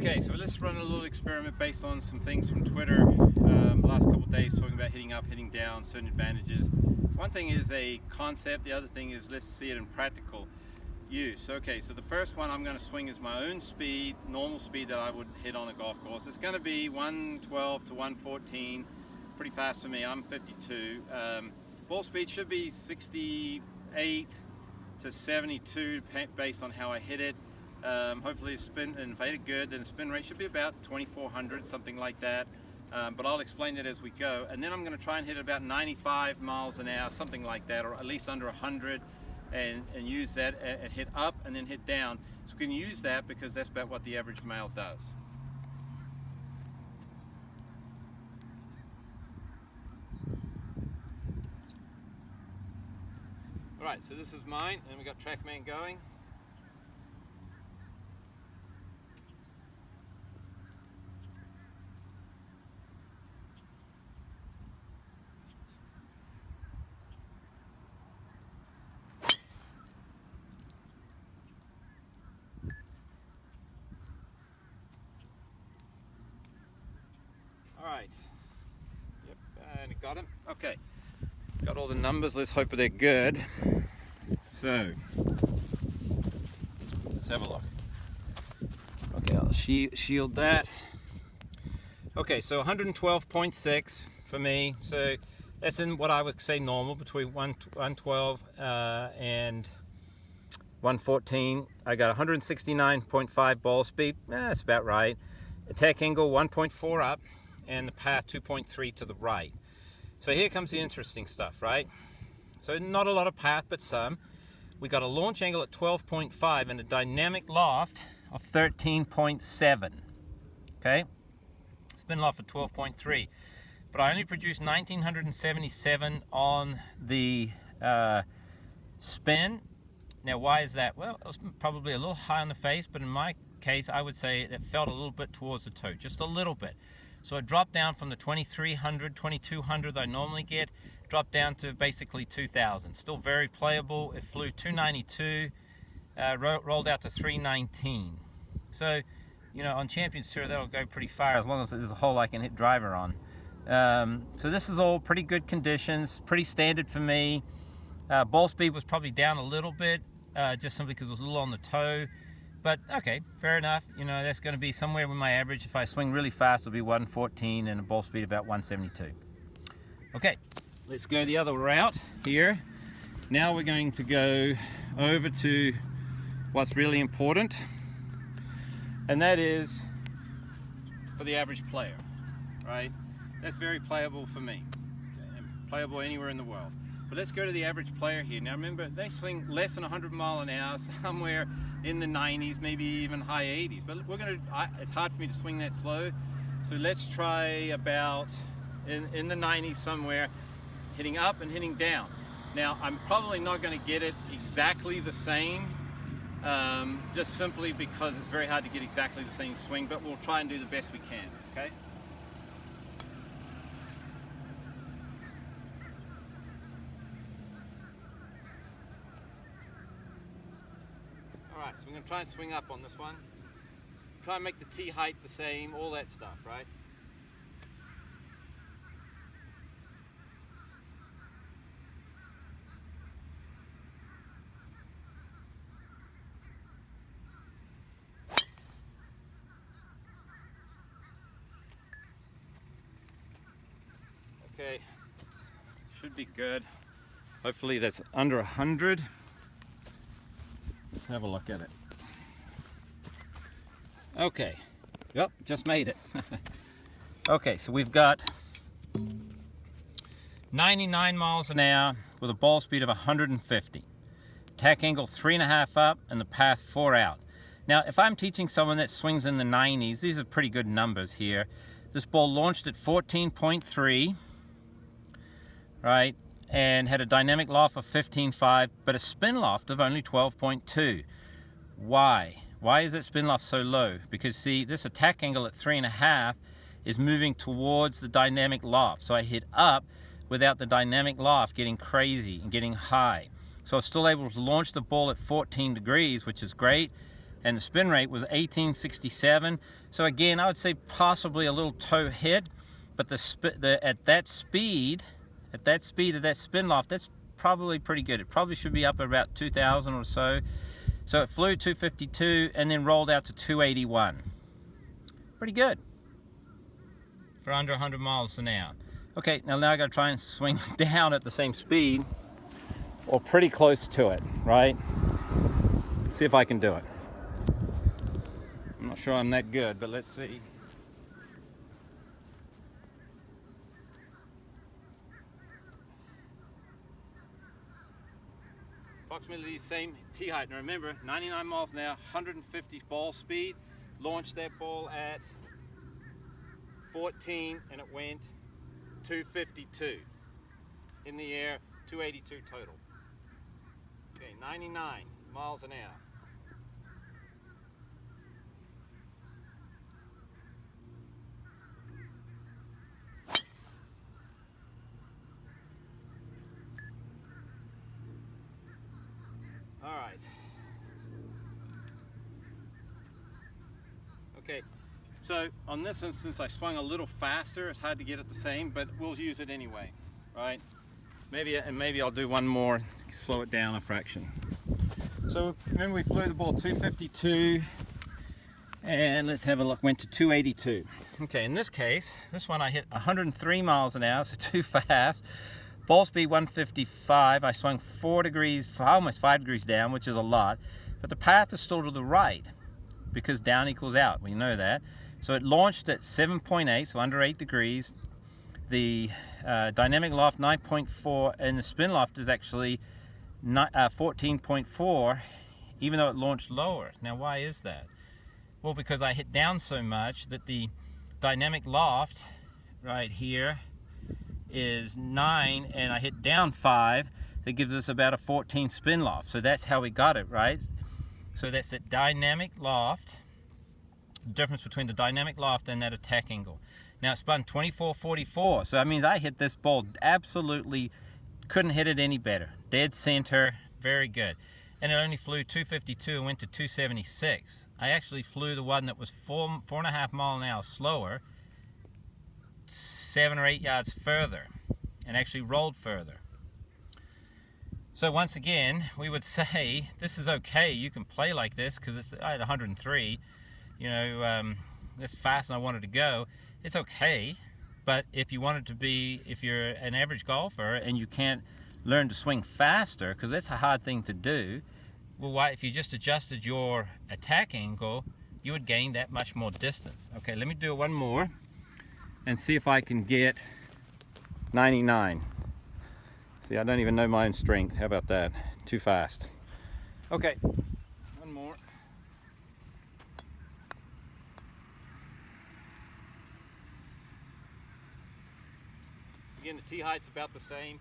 Okay, so let's run a little experiment based on some things from Twitter last couple of days, talking about hitting up, hitting down, certain advantages. One thing is a concept, the other thing is let's see it in practical use. Okay, so the first one I'm going to swing is my own speed, normal speed that I would hit on a golf course. It's going to be 112 to 114, pretty fast for me. I'm 52. Ball speed should be 68 to 72 based on how I hit it. Hopefully spin, and if I hit it good, then the spin rate should be about 2400, something like that. But I'll explain that as we go. And then I'm going to try and hit about 95 miles an hour, something like that, or at least under 100, and use that and hit up and then hit down. So we can use that because that's about what the average male does. All right, so this is mine, and we got TrackMan going. All right, yep, and it got him. Okay, got all the numbers, let's hope they're good. So, let's have a look. Okay, I'll shield that. Okay, so 112.6 for me, so that's in what I would say normal, between 112 and 114. I got 169.5 ball speed, that's about right. Attack angle 1.4 up, and the path 2.3 to the right. So here comes the interesting stuff, right? So not a lot of path, but some. We got a launch angle at 12.5 and a dynamic loft of 13.7. Okay? Spin loft at 12.3. But I only produced 1977 on the spin. Now why is that? Well, it was probably a little high on the face, but in my case I would say it felt a little bit towards the toe, just a little bit. So it dropped down from the 2300, 2200 I normally get, dropped down to basically 2000. Still very playable. It flew 292, rolled out to 319. So, you know, on Champions Tour that'll go pretty far as long as there's a hole I can hit driver on. So this is all pretty good conditions, pretty standard for me. Ball speed was probably down a little bit, just simply because it was a little on the toe. But okay, fair enough. You know, that's going to be somewhere with my average. If I swing really fast, it'll be 114 and a ball speed about 172. Okay, let's go the other route here. Now we're going to go over to what's really important, and that is for the average player, right? That's very playable for me, okay, and playable anywhere in the world. But let's go to the average player here. Now remember, they swing less than 100 miles an hour, somewhere in the 90s, maybe even high 80s. But it's hard for me to swing that slow. So let's try about in the 90s somewhere, hitting up and hitting down. Now I'm probably not going to get it exactly the same, just simply because it's very hard to get exactly the same swing, but we'll try and do the best we can, okay? Alright, so we're going to try and swing up on this one. Try and make the tee height the same, all that stuff, right? Okay, should be good. Hopefully that's under 100. Let's have a look at it. Okay, yep, just made it. Okay, so we've got 99 miles an hour with a ball speed of 150. Attack angle 3.5 up and the path 4 out. Now, if I'm teaching someone that swings in the 90s, these are pretty good numbers here. This ball launched at 14.3, right? And had a dynamic loft of 15.5, but a spin loft of only 12.2. Why? Why is that spin loft so low? Because see, this attack angle at 3.5 is moving towards the dynamic loft. So I hit up without the dynamic loft getting crazy and getting high. So I was still able to launch the ball at 14 degrees, which is great. and the spin rate was 1867. So again, I would say possibly a little toe hit, but at that speed of that spin loft, that's probably pretty good. It probably should be up at about 2,000 or so. So it flew 252 and then rolled out to 281. Pretty good for under 100 miles an hour. Okay, now I gotta try and swing down at the same speed or pretty close to it, right? See if I can do it. I'm not sure I'm that good, but let's see. Approximately the same tee height. Now remember, 99 miles an hour, 150 ball speed. Launched that ball at 14 and it went 252 in the air, 282 total. Okay, 99 miles an hour. All right. Okay, so on this instance I swung a little faster. It's hard to get it the same, but we'll use it anyway, right? Maybe I'll do one more to slow it down a fraction. So remember we flew the ball 252 and let's have a look, went to 282. Okay, in this case, this one I hit 103 miles an hour, so too fast. Ball speed 155, I swung 4 degrees, almost 5 degrees down, which is a lot, but the path is still to the right because down equals out, we know that. So it launched at 7.8, so under 8 degrees. The dynamic loft 9.4 and the spin loft is actually 14.4, even though it launched lower. Now why is that? Well, because I hit down so much that the dynamic loft right here is 9 and I hit down 5. That gives us about a 14 spin loft. So that's how we got it, right? So that's the dynamic loft, the difference between the dynamic loft and that attack angle. Now it spun 2444, so that means I hit this ball absolutely, couldn't hit it any better. Dead center, very good. And it only flew 252 and went to 276. I actually flew the one that was 4.5 miles an hour slower, 7 or 8 yards further, and actually rolled further. So once again, we would say this is okay. You can play like this because it's at 103. You know, that's fast and I wanted to go. It's okay, but if you want it to be, if you're an average golfer and you can't learn to swing faster, because that's a hard thing to do, well, why, if you just adjusted your attack angle, you would gain that much more distance. Okay, let me do one more and see if I can get 99. See, I don't even know my own strength. How about that? Too fast. Okay, one more. So again, the tee height's about the same.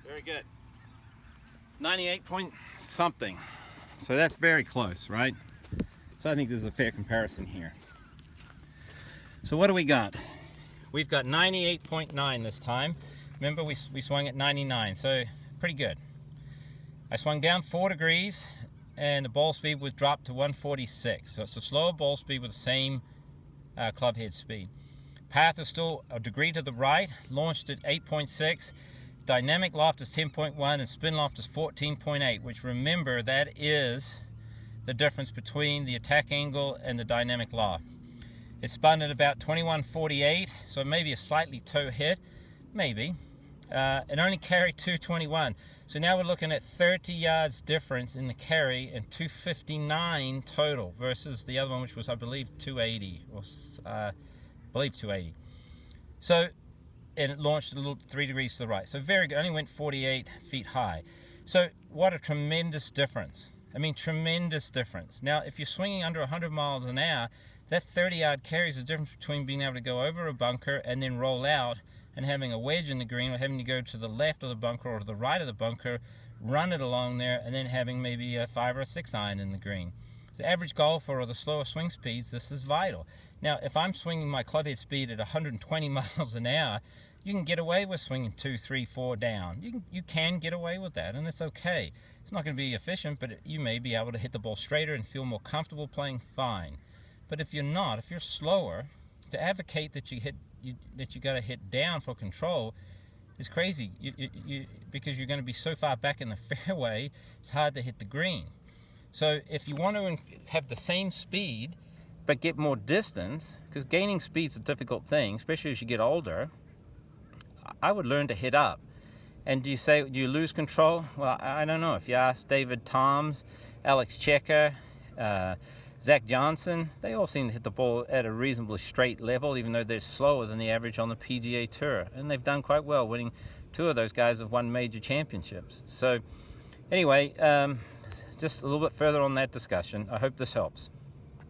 Very good. 98 point something. So that's very close, right? So I think there's a fair comparison here. So what do we got? We've got 98.9 this time. Remember we swung at 99, so pretty good. I swung down 4 degrees and the ball speed was dropped to 146. So it's a slower ball speed with the same club head speed. Path is still a degree to the right, launched at 8.6. Dynamic loft is 10.1 and spin loft is 14.8, which remember that is the difference between the attack angle and the dynamic loft. It spun at about 2148, so maybe a slightly toe hit, maybe. It only carried 221. So now we're looking at 30 yards difference in the carry and 259 total versus the other one, which was, I believe, 280, or I believe 280. So, and it launched a little 3 degrees to the right. So very good, only went 48 feet high. So what a tremendous difference. I mean, tremendous difference. Now, if you're swinging under 100 miles an hour, that 30-yard carry is the difference between being able to go over a bunker and then roll out and having a wedge in the green, or having to go to the left of the bunker or to the right of the bunker, run it along there, and then having maybe a 5 or a 6 iron in the green. The average golfer or the slower swing speeds, this is vital. Now, if I'm swinging my clubhead speed at 120 miles an hour, you can get away with swinging 2, 3, 4 down. You can get away with that, and it's okay. It's not going to be efficient, but you may be able to hit the ball straighter and feel more comfortable playing, fine. But if you're not, if you're slower, to advocate that you got to hit down for control is crazy. Because you're going to be so far back in the fairway, it's hard to hit the green. So if you want to have the same speed but get more distance, because gaining speed's a difficult thing, especially as you get older, I would learn to hit up. And do you lose control? Well, I don't know. If you ask David Toms, Alex Checker, Zach Johnson, they all seem to hit the ball at a reasonably straight level, even though they're slower than the average on the PGA Tour. And they've done quite well, winning 2 of those guys have won major championships. So anyway, just a little bit further on that discussion. I hope this helps.